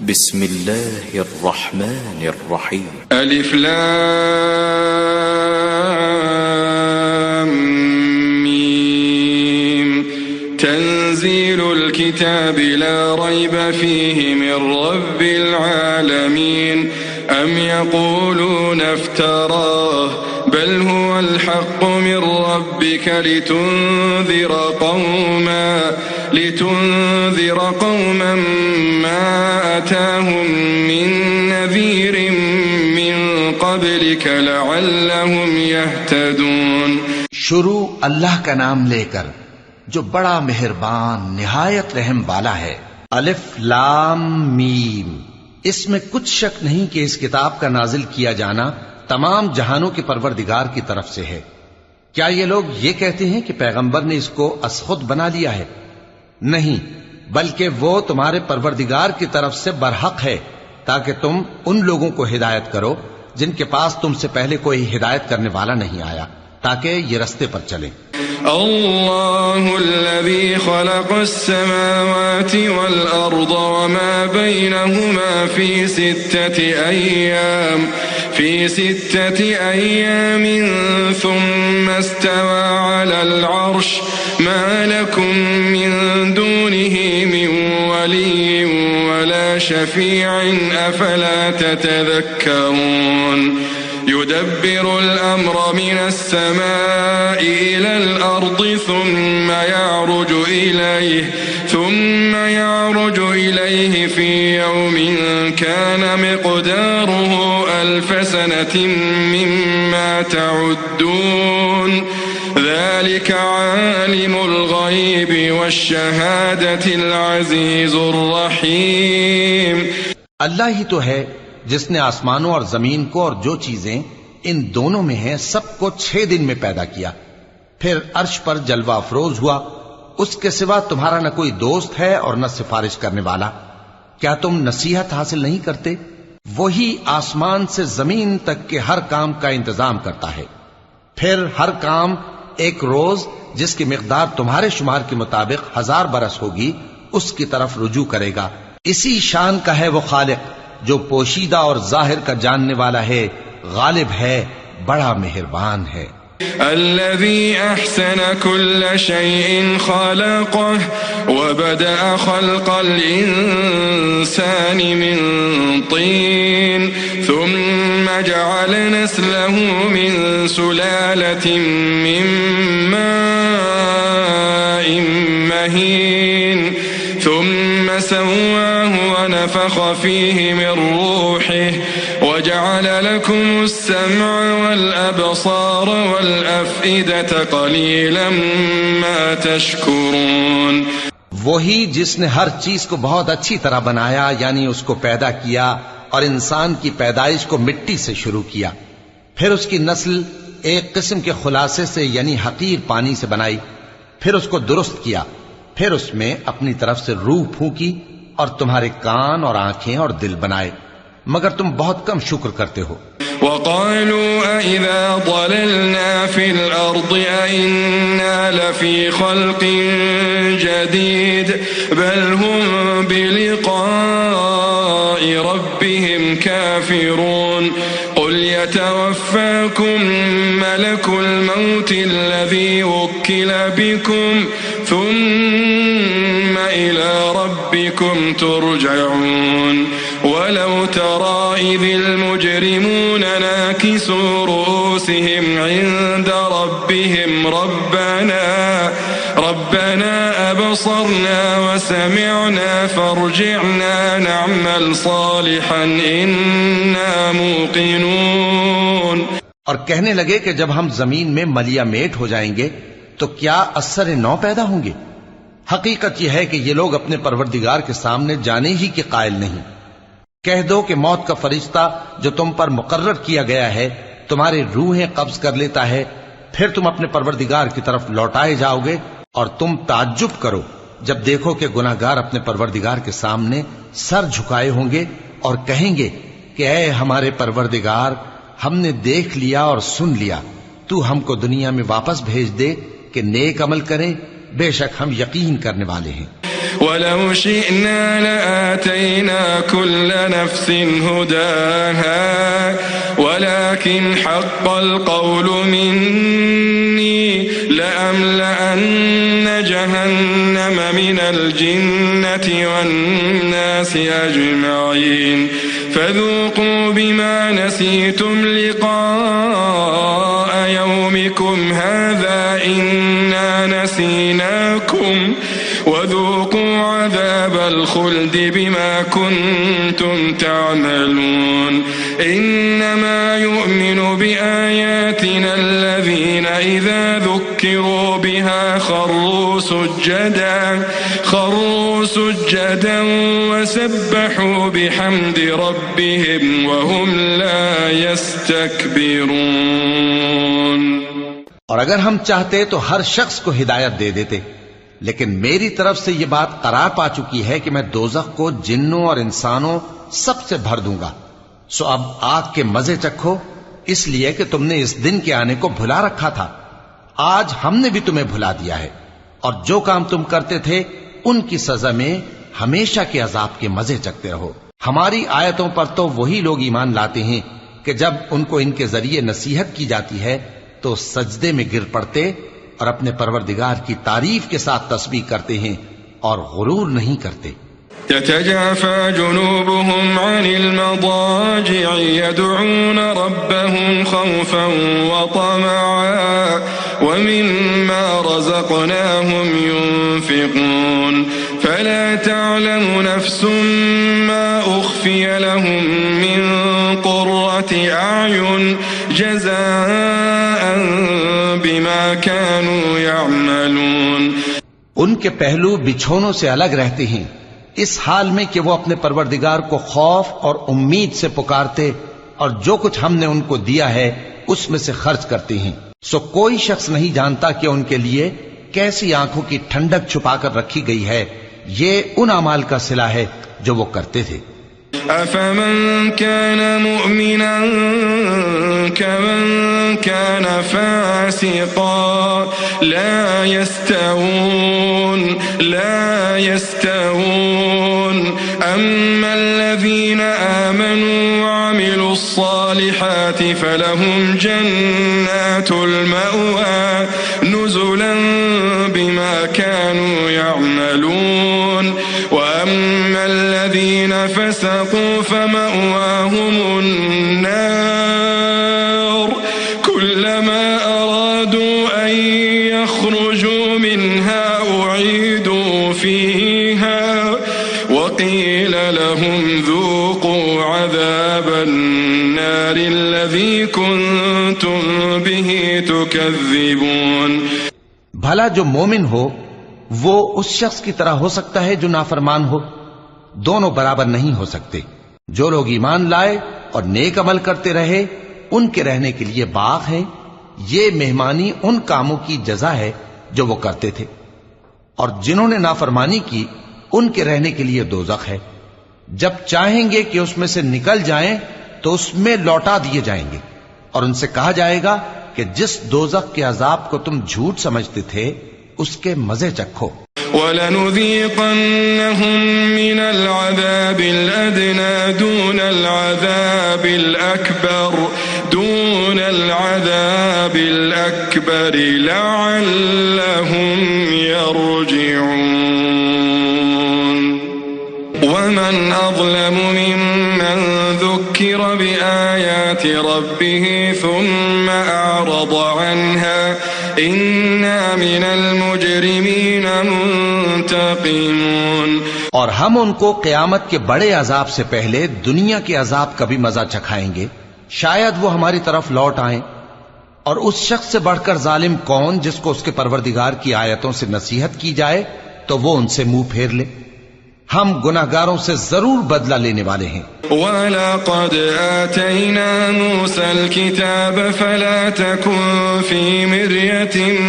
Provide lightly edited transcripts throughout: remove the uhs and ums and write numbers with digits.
बिस्मिल्लाहिर्रहमानिर्रहीम। अलिफ लाम मीम तंजीलुल किताबि ला रैब फीहि मिर रब्बिल आलमीन अम यक़ूलून इफ्तराह बल हुवल हक़्क़ु मिर रब्बिक लितुन्ज़िर क़ौमन मा अताहुम मिन नज़ीरिन मिन क़ब्लिक लअल्लहुम यहतदून। शुरू अल्लाह का नाम लेकर जो बड़ा मेहरबान निहायत रहम वाला है। अलिफ लाम मीम। इसमें कुछ शक नहीं कि इस किताब का नाजिल किया जाना तमाम जहानों के परवरदिगार की तरफ से है। क्या ये लोग ये कहते हैं कि पैगंबर ने इसको असखुद बना लिया है? नहीं, बल्कि वो तुम्हारे परवरदिगार की तरफ से बरहक है, ताकि तुम उन लोगों को हिदायत करो जिनके पास तुमसे पहले कोई हिदायत करने वाला नहीं आया, ताकि ये रस्ते पर चले। अल्लाहुल्लज़ी खलक़स समावाति वल अर्द वमा बैनहुमा फी सित्तति अय्यामिन सुम्मा इस्तवा अलल अर्श मा लकुम मिन दूनिही मिन वलिय्यिन वला शफी'इन अफला ततज़क्करून। युदब्बिरुल अम्र मिनस समाई इलल अर्दि सुम्मा यारुजु इलैहि फी यौमिन कान मिक़दारुहु अल्फ सनतिन मिम्मा तउद्दून। ज़ालिक आलिमुल ग़ैबि वश्शहादतिल अज़ीज़ुर रहीम। अल्लाह ही तो है जिसने आसमानों और जमीन को और जो चीजें इन दोनों में हैं सबको 6 दिन में पैदा किया, फिर अर्श पर जलवा अफरोज हुआ। उसके सिवा तुम्हारा न कोई दोस्त है और न सिफारिश करने वाला। क्या तुम नसीहत हासिल नहीं करते? वही आसमान से जमीन तक के हर काम का इंतजाम करता है, फिर हर काम एक रोज जिसकी मिकदार तुम्हारे शुमार के मुताबिक 1000 बरस होगी उसकी तरफ रुजू करेगा। इसी शान का है वो खालिक जो पोशीदा और जाहिर का जानने वाला है, गालिब है, बड़ा मेहरबान है। अल्लज़ी अहसन कुल्ल शैइन खलक़ह व बदअ खल्क़ल इंसानि मिन तीन थुम्मा जअल नस्लहु मिन सुलालतिन मिन माइन महीन थुम्मा सव्वाहु व नफ़ख़ फ़ीहि मिन रूहिहि व जअल लकुमुस सम्अ वल अबसार वल अफ़इदत क़लीलन मा तशकुरून। वही जिसने हर चीज को बहुत अच्छी तरह बनाया, यानी उसको पैदा किया और इंसान की पैदाइश को मिट्टी से शुरू किया, फिर उसकी नस्ल एक किस्म के खुलासे से यानी हकीर पानी से बनाई, फिर उसको दुरुस्त किया, फिर उसमें अपनी तरफ से रूह फूंकी और तुम्हारे कान और आंखें और दिल बनाए, मगर तुम बहुत कम शुक्र करते हो। वक़ालू अइज़ा ज़ललना फ़िल अर्दि अइन्ना लफ़ी ख़ल्क़िन जदीद बल हुम बिलिक़ाइ रब्बिहिम काफ़िरून। क़ुल यतवफ़्फ़ाकुम मलकुल मौति अल्लज़ी वुक्किल बिकुम थुम्मा इला रब्बिकुम तुरजऊन। वलौ तरा इज़िल मुजरिमून नाकिसू रूसिहिम इन्द रब्बिहिम रब्बना अबसरना वसमिअना फर्जिअना नअमल सालिहन इन्ना मूक़िनून। और कहने लगे कि जब हम जमीन में मलिया मेट हो जाएंगे तो क्या असर नौ पैदा होंगे? हकीकत यह है कि ये लोग अपने परवरदिगार के सामने जाने ही के कायल नहीं। कह दो कि मौत का फरिश्ता जो तुम पर मुकर्रर किया गया है तुम्हारी रूहें कब्ज कर लेता है, फिर तुम अपने परवरदिगार की तरफ लौटाए जाओगे और तुम ताज्जुब करो जब देखो कि गुनाहगार अपने परवरदिगार के सामने सर झुकाए होंगे और कहेंगे कि ऐ हमारे परवरदिगार, हमने देख लिया और सुन लिया, तू हमको दुनिया में वापस भेज दे कि नेक अमल करें, बेशक हम यकीन करने वाले हैं। ولو شئنا لآتينا كل نفس هداها ولكن حق القول مني لأملأن جهنم من الجنة والناس أجمعين فذوقوا بما نسيتم لقاء يومكم هذا إنا نسيناكم وذوقوا عذاب الخلد بما كنتم تعملون إنما يؤمن بآياتنا الذين إذا ذكروا بها خروا سجدا وسبحوا بحمد ربهم وهم لا يستكبرون। और अगर हम चाहते तो हर शख्स को हिदायत दे देते, लेकिन मेरी तरफ से यह बात करार पा चुकी है कि मैं दोज़ख को जिन्नों और इंसानों सबसे भर दूंगा। सो अब आग के मजे चखो, इसलिए कि तुमने इस दिन के आने को भुला रखा था। आज हमने भी तुम्हें भुला दिया है, और जो काम तुम करते थे उनकी सजा में हमेशा के अजाब के मजे चखते रहो। हमारी आयतों पर तो वही लोग ईमान लाते हैं कि जब उनको इनके जरिए नसीहत की जाती है तो सजदे में गिर पड़ते और अपने परवरदिगार की तारीफ के साथ तस्बीह करते हैं और गुरूर नहीं करते। تتجافى جنوبهم عن المضاجع يدعون ربهم خوفا وطمعا ومما رزقناهم ينفقون فلا تعلم نفس ما أخفي لهم من قرة أعين جزاء بما كانوا يعملون। उनके पहलू बिछोनों से अलग रहते हैं इस हाल में कि वो अपने परवरदिगार को खौफ और उम्मीद से पुकारते और जो कुछ हमने उनको दिया है उसमें से खर्च करते हैं। सो कोई शख्स नहीं जानता कि उनके लिए कैसी आंखों की ठंडक छुपाकर रखी गई है। ये उन अमाल का सिला है जो वो करते थे। अफमन कान मुमिना कमन कान फासिका ला यस्तवून अम्मा الذين آمنوا وعملوا الصالحات فلهم جنات المأوى نزلا بما كانوا يعملون وأما الذين فسقوا فمأواهم النار كلما أرادوا أن يخرجوا منها أعيدوا فيها وقيل لهم ذوقوا عذاب النار الذي كنتم به تكذبون। भला जो मोमिन हो वो उस शख्स की तरह हो सकता है जो नाफरमान हो? दोनों बराबर नहीं हो सकते। जो लोग ईमान लाए और नेक अमल करते रहे उनके रहने के लिए बाग है। ये मेहमानी उन कामों की जजा है जो वो करते थे, और जिन्होंने नाफरमानी की उनके रहने के लिए दोज़ख है। जब चाहेंगे कि उसमें से निकल जाएं तो उसमें लौटा दिए जाएंगे और उनसे कहा जाएगा कि जिस दोज़ख के अजाब को तुम झूठ समझते थे उसके मजे चखो। वलनुज़ीक़न्नहुम मिनल अज़ाबिल अदना दूनल अज़ाबिल अकबर लअल्लहुम यरजिऊन। वमन अज़लमु मिम्मन ذُكِّرَ بآيات ربه ثم أعرض عنها إنا من المجرمين منتقمون। और हम उनको क़यामत के बड़े अजाब से पहले दुनिया के अजाब का भी मजा चखाएंगे, शायद वो हमारी तरफ लौट आएं। और उस शख्स से बढ़कर जालिम कौन जिसको उसके परवरदिगार की आयतों से नसीहत की जाए तो वो उनसे मुंह फेर ले। हम गुनाहगारों से जरूर बदला लेने वाले हैं। वलक़द आतैना मूसल किताब फला तकुन फी मिर्यतिन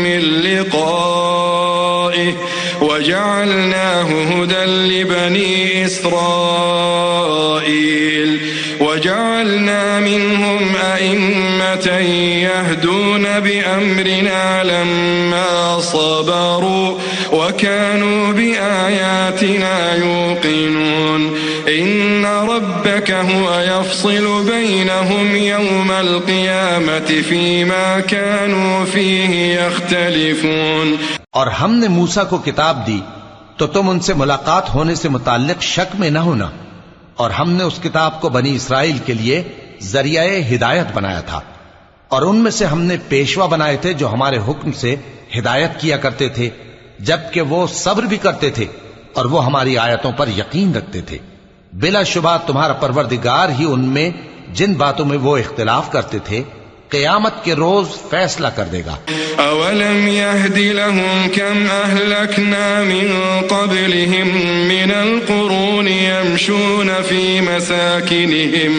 मिन लिक़ाइहि वजअलनाहु हुदन लिबनी इस्राईल वजअलना मिनहुम अइम्मतन यहदून बिअम्रिना लम्मा सबरू وكانوا بآياتنا يوقنون إن ربك هو يفصل بينهم يوم القيامة فيما كانوا فيه يختلفون। और हमने मूसा को किताब दी तो तुम उनसे मुलाकात होने से मुताल्लिक शक में न होना, और हमने उस किताब को बनी इसराइल के लिए जरियाए हिदायत बनाया था, और उनमें से हमने पेशवा बनाए थे जो हमारे हुक्म से हिदायत किया करते थे, जबकि वो सब्र भी करते थे और वो हमारी आयतों पर यकीन रखते थे। बिलाशुबा तुम्हारा परवरदिगार ही उनमें जिन बातों में वो इख्तिलाफ करते थे क़यामत के रोज फैसला कर देगा। अवलम यहदि लहुम कम अहलकना मिन क़ब्लिहिम मिनल क़ुरूनि यमशून फी मसाकिनिहिम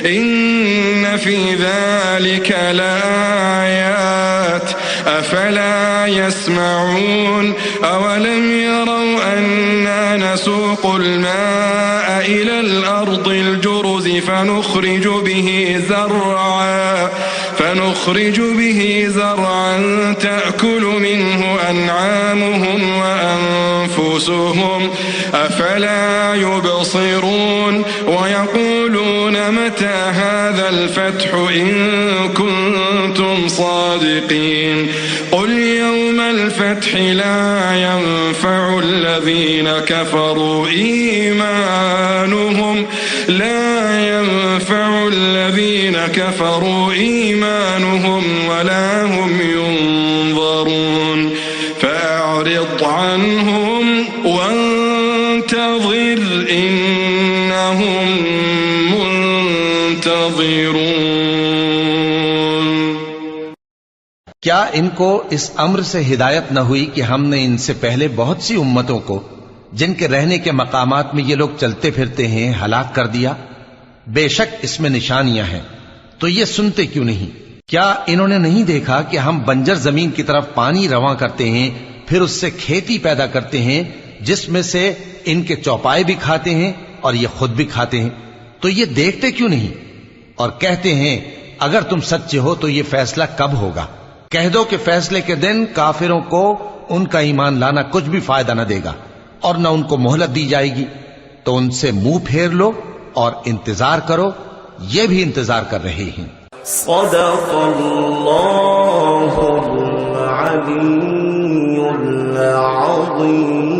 इन्न फी ज़ालिका लआयात अफला यस्मऊन अवलम यरौ अन्ना नसूक़ुल माअ इलल अर्दिल जुरुज़ि فنخرج به زرعا تأكل منه أنعامهم وأنفسهم أفلا يبصرون ويقولون متى هذا الفتح إن كنتم صادقين قل يوم الفتح لا ينفع الذين كفروا إيمانهم ولا هم ينظرون فأعرض عنهم وانتظر إنهم منتظرون। क्या इनको इस अम्र से हिदायत न हुई कि हमने इनसे पहले बहुत सी उम्मतों को जिनके रहने के मकामात में ये लोग चलते फिरते हैं हलाक कर दिया? बेशक इसमें निशानियां हैं, तो ये सुनते क्यों नहीं? क्या इन्होंने नहीं देखा कि हम बंजर जमीन की तरफ पानी रवां करते हैं, फिर उससे खेती पैदा करते हैं जिसमें से इनके चौपाए भी खाते हैं और ये खुद भी खाते हैं? तो ये देखते क्यों नहीं? और कहते हैं अगर तुम सच्चे हो तो ये फैसला कब होगा? कह दो कि फैसले के दिन काफिरों को उनका ईमान लाना कुछ भी फायदा न देगा और न उनको मोहलत दी जाएगी। तो उनसे मुंह फेर लो और इंतजार करो, ये भी इंतजार कर रहे हैं। सदक़ल्लाहुल अलीयुल अज़ीम।